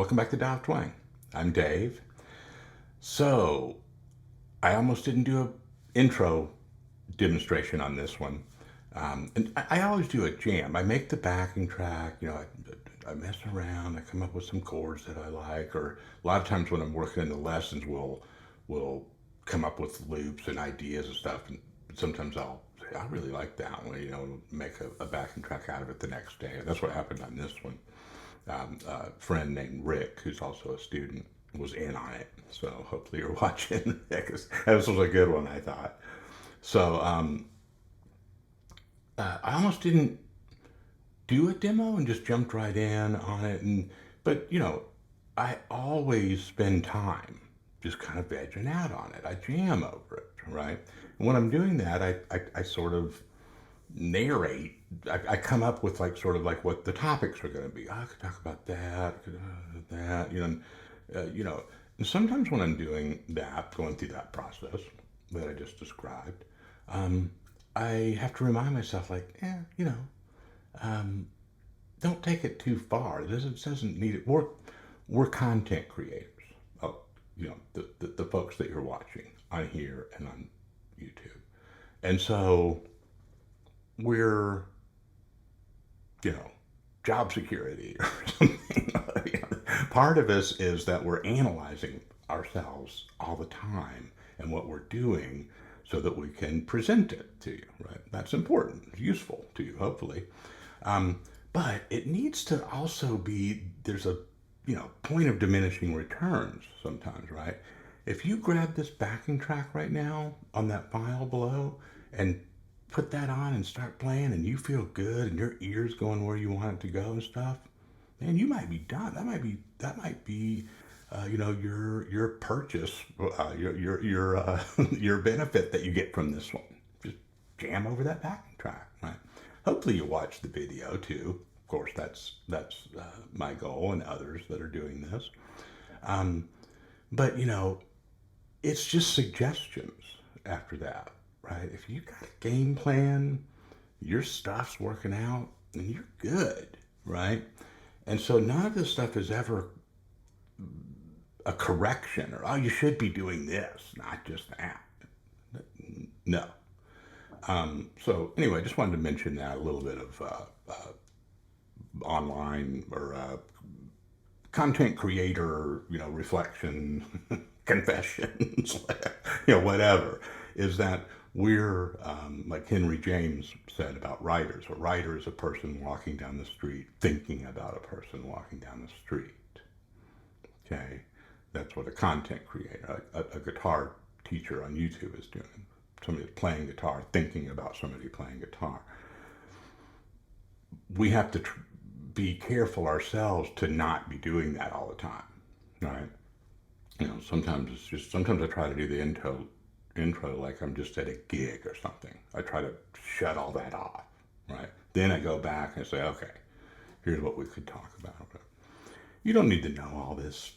Welcome back to Dial Twang. I'm Dave. So, I almost didn't do an intro demonstration on this one. And I always do a jam. I make the backing track, I mess around, I come up with some chords that I like, or a lot of times when I'm working in the lessons, we'll come up with loops and ideas and stuff. And sometimes I'll say, I really like that one, make a backing track out of it the next day. And that's what happened on this one. A friend named Rick, who's also a student, was in on it. So hopefully you're watching. Because this was a good one, I thought. So I almost didn't do a demo and just jumped right in on it. But I always spend time just kind of vegging out on it. I jam over it, right? And when I'm doing that, I sort of narrate. I come up with sort of what the topics are going to be. I could talk about that, that, And sometimes when I'm doing that, going through that process that I just described, I have to remind myself, don't take it too far. It doesn't need it. We're content creators. Oh, the folks that you're watching on here and on YouTube, and so we're, job security or something. Part of us is that we're analyzing ourselves all the time and what we're doing so that we can present it to you, right? That's important, useful to you, hopefully. But it needs to also be, there's a, point of diminishing returns sometimes, right? If you grab this backing track right now on that file below and put that on and start playing and you feel good and your ears going where you want it to go and stuff, man, you might be done. That might be your purchase, your benefit that you get from this one. Just jam over that backing track, right? Hopefully you watch the video too. Of course, that's my goal, and others that are doing this. But it's just suggestions after that, right? If you got a game plan, your stuff's working out, and you're good, right? And so none of this stuff is ever a correction or, oh, you should be doing this, not just that. No. So anyway, I just wanted to mention that, a little bit of online or content creator, reflection, confessions, whatever, is that we're, like Henry James said about writers. A writer is a person walking down the street thinking about a person walking down the street. Okay? That's what a content creator, a guitar teacher on YouTube is doing. Somebody playing guitar, thinking about somebody playing guitar. We have to be careful ourselves to not be doing that all the time, right? Sometimes I try to do the intro like I'm just at a gig or something. I try to shut all that off, right? Then I go back and say, okay, here's what we could talk about. You don't need to know all this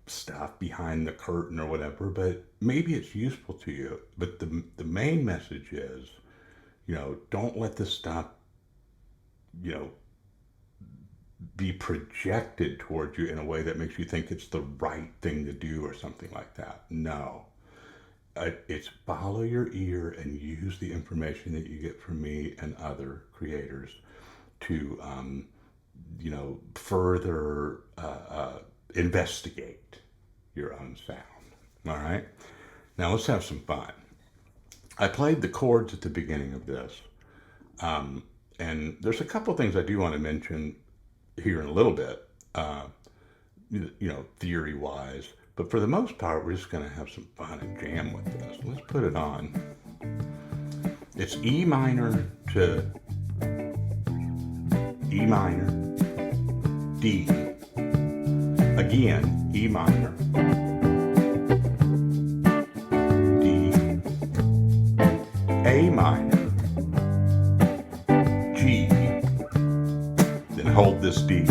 stuff behind the curtain or whatever, but maybe it's useful to you. But the main message is, don't let this stuff, be projected towards you in a way that makes you think it's the right thing to do or something like that. No. It's follow your ear and use the information that you get from me and other creators to, further investigate your own sound. All right? Now let's have some fun. I played the chords at the beginning of this. And there's a couple things I do want to mention here in a little bit, theory-wise. But for the most part, we're just going to have some fun and jam with this. Let's put it on. It's E minor to E minor, D. Again, E minor, D, A minor, G, then hold this D.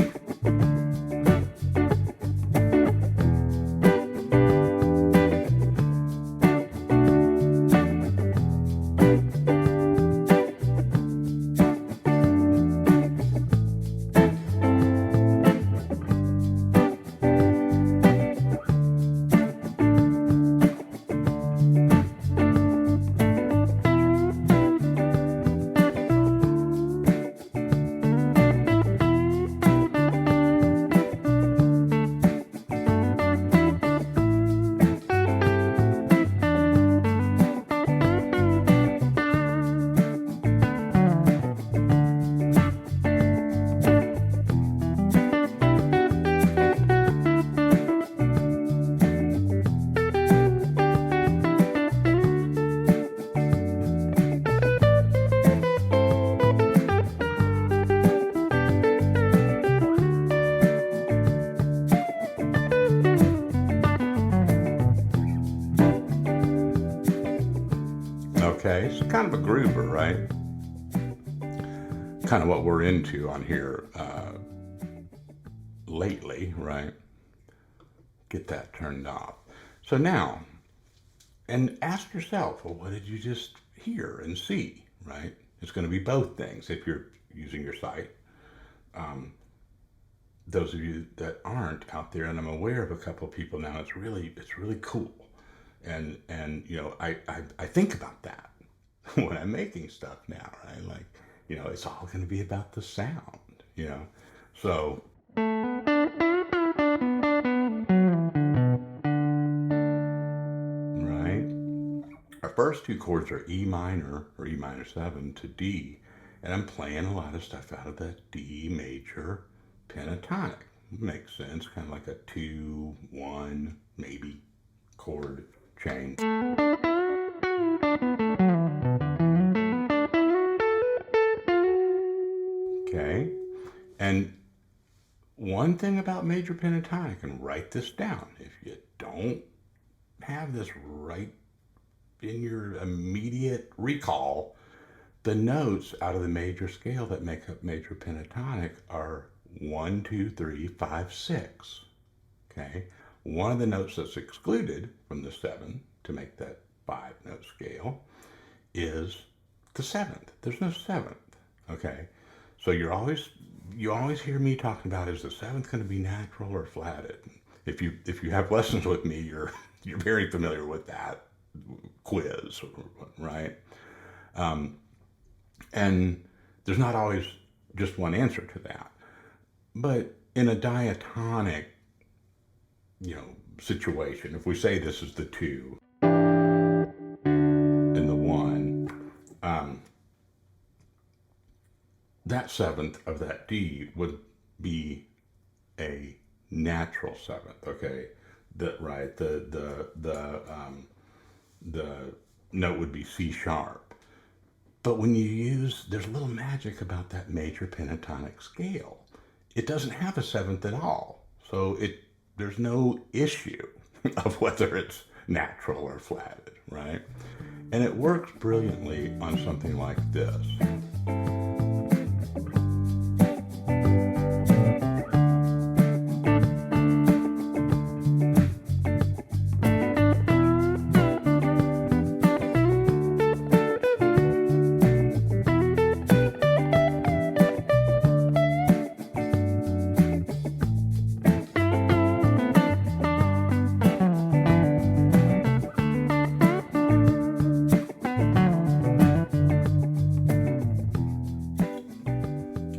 nice, kind of a groover, right? Kind of what we're into on here lately, right? Get that turned off. So now, and ask yourself, well, what did you just hear and see, right? It's going to be both things if you're using your site. Those of you that aren't out there, and I'm aware of a couple of people now, it's really cool. And you know, I think about that when I'm making stuff now, right? Like, you know, it's all going to be about the sound, you know. So right, our first two chords are E minor or E minor 7 to D, and I'm playing a lot of stuff out of that D major pentatonic. Makes sense, kind of like a 2-1 maybe chord change. Okay, and one thing about major pentatonic, and write this down, if you don't have this right in your immediate recall, the notes out of the major scale that make up major pentatonic are 1, 2, 3, 5, 6. Okay, one of the notes that's excluded from the 7 to make that 5-note scale is the 7th. There's no 7th. Okay, so you always hear me talking about, is the 7th going to be natural or flatted? If you have lessons with me, you're very familiar with that quiz, right? And there's not always just one answer to that. But in a diatonic, you know, situation, if we say this is the 2 and the 1, that 7th of that D would be a natural 7th, okay? Right, the note would be C sharp. But when you use, there's a little magic about that major pentatonic scale. It doesn't have a 7th at all. So there's no issue of whether it's natural or flatted, right? And it works brilliantly on something like this.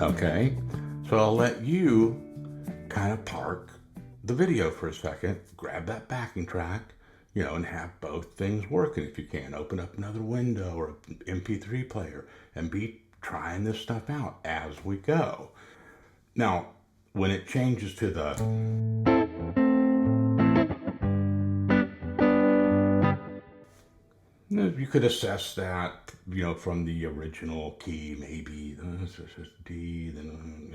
Okay, so I'll let you kind of park the video for a second, grab that backing track, you know, and have both things working if you can. Open up another window or an MP3 player and be trying this stuff out as we go. Now, when it changes to the, you could assess that, you know, from the original key, maybe this is D, then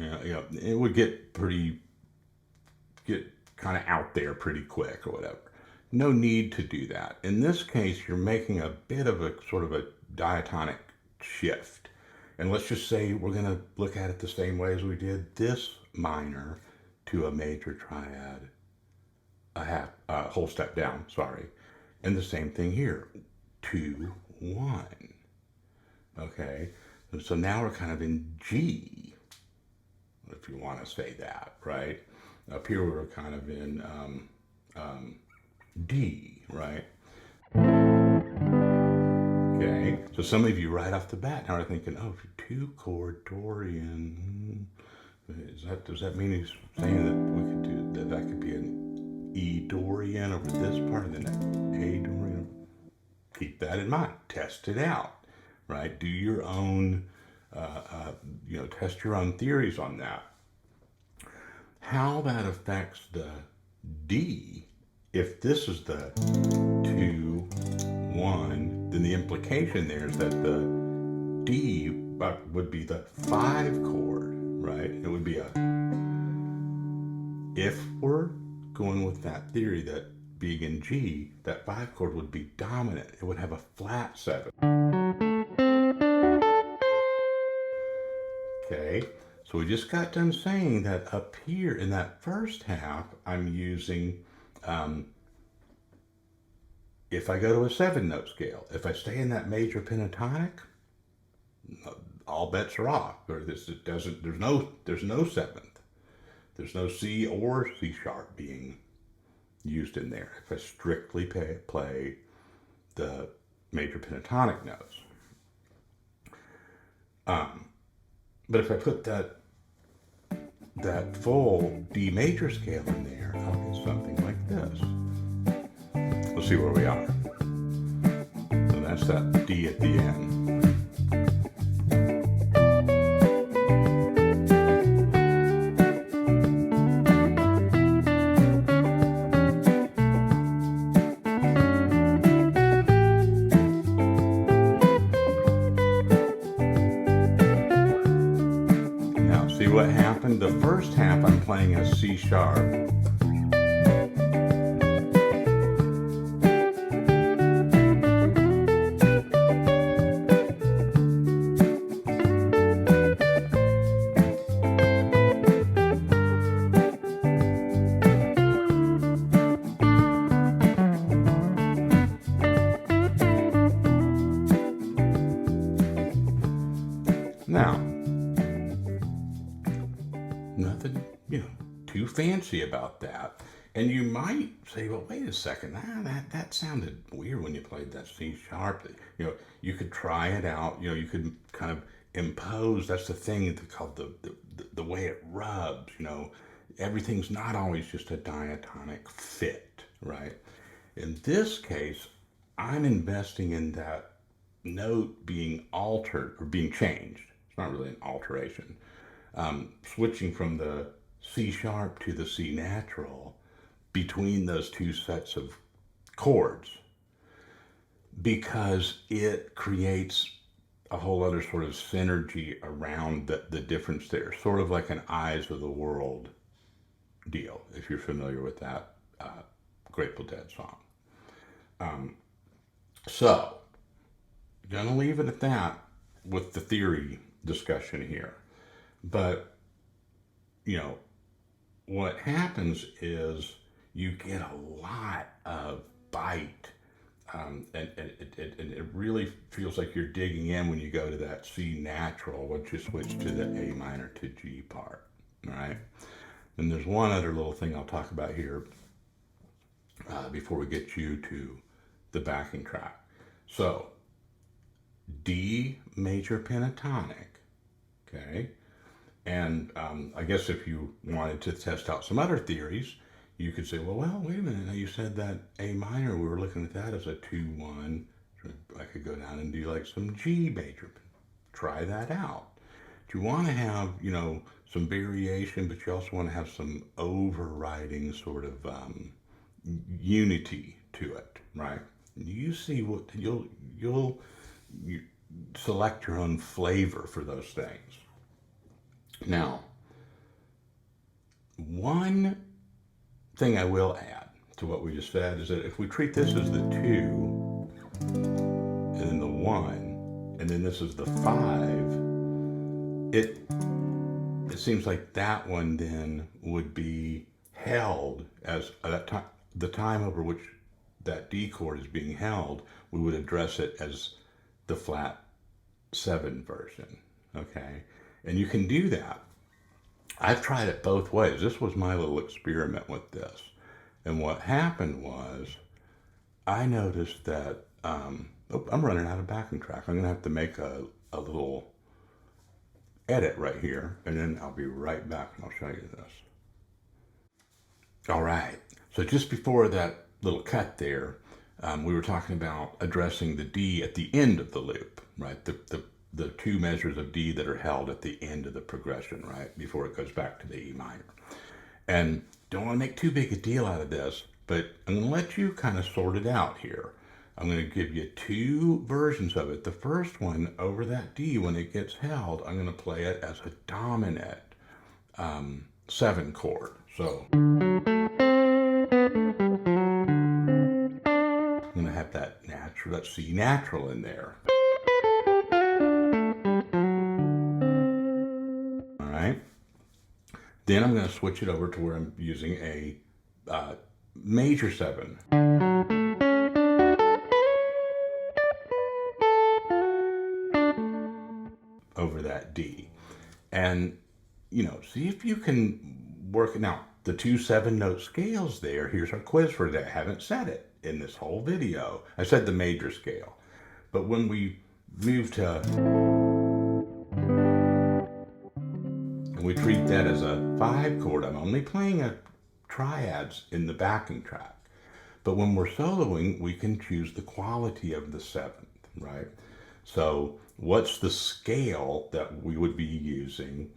it would get kind of out there pretty quick or whatever. No need to do that. In this case, you're making a bit of a sort of a diatonic shift. And let's just say we're going to look at it the same way as we did this minor to a major triad, a whole step down, sorry. And the same thing here, 2, 1. Okay, so now we're kind of in G, if you want to say that, right? Up here we're kind of in D, right? Okay, so some of you right off the bat now are thinking, oh, 2-chord Dorian. Does that mean he's saying that we could do that could be an E Dorian over this part and then an A Dorian? Keep that in mind. Test it out, right? Do your own, test your own theories on that. How that affects the D, if this is the 2, 1, then the implication there is that the D would be the 5 chord, right? It would be if we're going with that theory that being in G, that 5 chord would be dominant. It would have a flat 7. Okay, so we just got done saying that up here in that first half, I'm using, um, if I go to a 7-note scale, if I stay in that major pentatonic, all bets are off. Or this it doesn't. There's no seventh. There's no C or C sharp being used in there. If I strictly play the major pentatonic notes. But if I put that full D major scale in there, I'll get something like this. We'll see where we are. So that's that D at the end. Now, see what happened? The first half I'm playing a C sharp. Now, nothing, too fancy about that. And you might say, well, wait a second, that sounded weird when you played that C sharp. You could try it out. You could kind of impose. That's the thing called the way it rubs. Everything's not always just a diatonic fit, right? In this case, I'm investing in that note being altered or being changed. It's not really an alteration. Switching from the C sharp to the C natural between those two sets of chords, because it creates a whole other sort of synergy around the difference there, sort of like an Eyes of the World deal, if you're familiar with that Grateful Dead song. So, gonna leave it at that with the theory discussion here. But, what happens is you get a lot of bite. And it really feels like you're digging in when you go to that C natural, once you switch to the A minor to G part. All right. And there's one other little thing I'll talk about here before we get you to the backing track. So, D major pentatonic, okay? And I guess if you wanted to test out some other theories, you could say, well, wait a minute. Now you said that A minor, we were looking at that as a 2-1. I could go down and do like some G major. Try that out. You want to have, some variation, but you also want to have some overriding sort of unity to it, right? You see what you'll select your own flavor for those things. Now, one thing I will add to what we just said is that if we treat this as the 2, and then the 1, and then this is the 5, it seems like that one then would be held as the time over which that D chord is being held, we would address it as the flat 7 version, okay? And you can do that. I've tried it both ways. This was my little experiment with this. And what happened was I noticed that, I'm running out of backing track. I'm going to have to make a little edit right here, and then I'll be right back and I'll show you this. All right. So just before that little cut there, we were talking about addressing the D at the end of the loop, right? The 2 measures of D that are held at the end of the progression, right? Before it goes back to the E minor. And don't want to make too big a deal out of this, but I'm going to let you kind of sort it out here. I'm going to give you 2 versions of it. The first one, over that D, when it gets held, I'm going to play it as a dominant 7 chord. So I'm going to have that C natural in there. Then I'm going to switch it over to where I'm using a major 7 over that D. And, see if you can work it out. The two 7-note scales there, here's our quiz for today. I haven't said it in this whole video. I said the major scale. But when we move to, and we treat that as a 5 chord, I'm only playing a triads in the backing track. But when we're soloing, we can choose the quality of the 7th, right? So what's the scale that we would be using,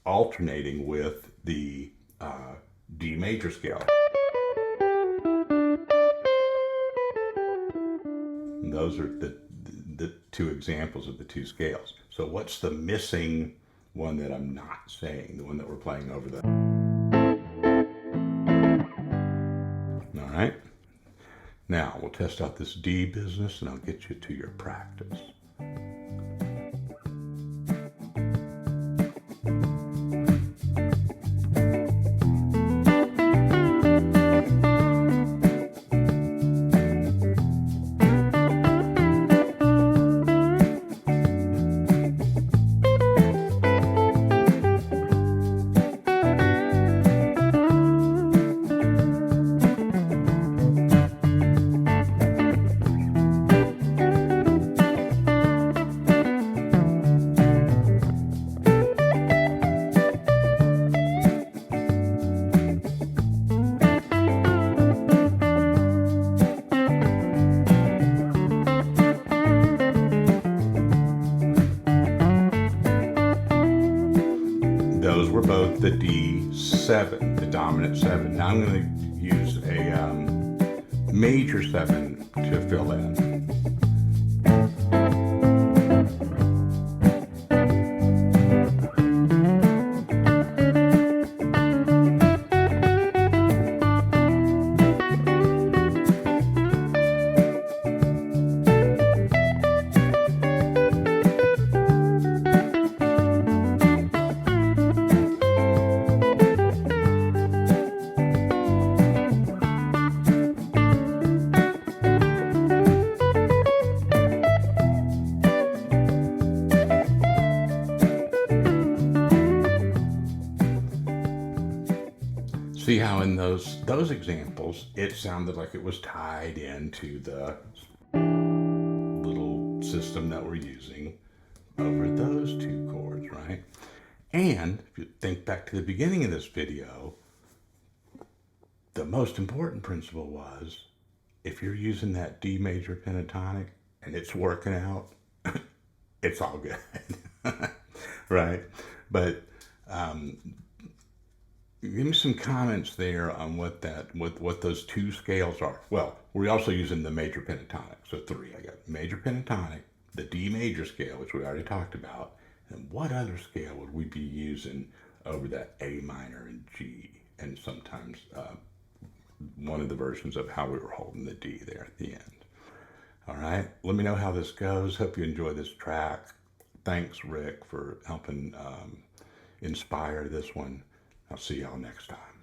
alternating with the D major scale? And those are the two examples of the two scales. So what's the missing one that I'm not saying, the one that we're playing over the... All right. Now we'll test out this D business and I'll get you to your practice. Those were both the D7, the dominant 7. Now I'm going to use a major 7 to fill in. See how in those examples, it sounded like it was tied into the little system that we're using over those two chords, right? And if you think back to the beginning of this video, the most important principle was, if you're using that D major pentatonic and it's working out, it's all good, right? But give me some comments there on what those two scales are. Well, we're also using the major pentatonic, so 3. I got major pentatonic, the D major scale, which we already talked about, and what other scale would we be using over that A minor and G, and sometimes one of the versions of how we were holding the D there at the end. All right, let me know how this goes. Hope you enjoy this track. Thanks, Rick, for helping inspire this one. I'll see y'all next time.